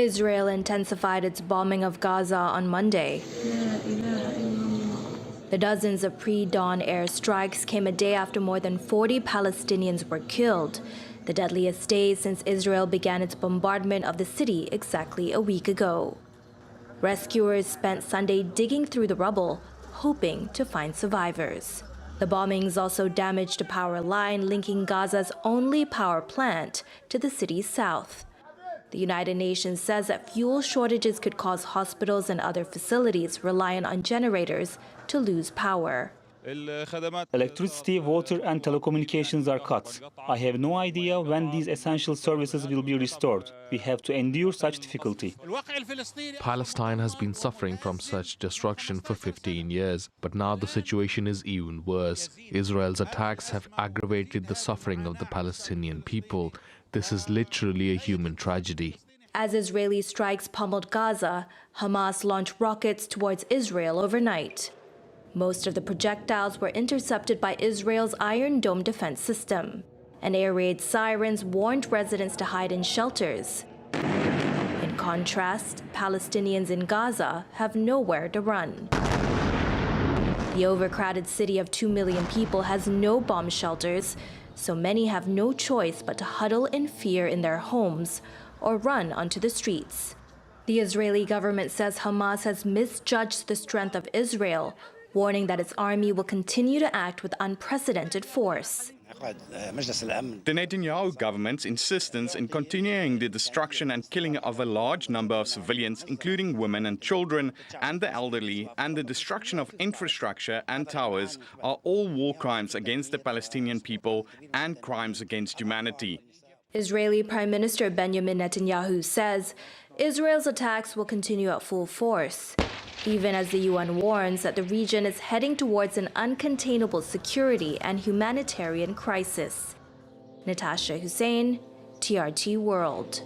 Israel intensified its bombing of Gaza on Monday. The dozens of pre-dawn airstrikes came a day after more than 40 Palestinians were killed, the deadliest day since Israel began its bombardment of the city exactly a week ago. Rescuers spent Sunday digging through the rubble, hoping to find survivors. The bombings also damaged a power line linking Gaza's only power plant to the city's south. The United Nations says that fuel shortages could cause hospitals and other facilities reliant on generators to lose power. Electricity, water and telecommunications are cut. I have no idea when these essential services will be restored. We have to endure such difficulty. Palestine has been suffering from such destruction for 15 years, but now the situation is even worse. Israel's attacks have aggravated the suffering of the Palestinian people. This is literally a human tragedy. As Israeli strikes pummeled Gaza, Hamas launched rockets towards Israel overnight. Most of the projectiles were intercepted by Israel's Iron Dome defense system, and air raid sirens warned residents to hide in shelters. In contrast, Palestinians in Gaza have nowhere to run. The overcrowded city of 2 million people has no bomb shelters, so many have no choice but to huddle in fear in their homes or run onto the streets. The Israeli government says Hamas has misjudged the strength of Israel, warning that its army will continue to act with unprecedented force. The Netanyahu government's insistence in continuing the destruction and killing of a large number of civilians, including women and children and the elderly, and the destruction of infrastructure and towers are all war crimes against the Palestinian people and crimes against humanity. Israeli Prime Minister Benjamin Netanyahu says Israel's attacks will continue at full force, even as the UN warns that the region is heading towards an uncontainable security and humanitarian crisis. Natasha Hussain, TRT World.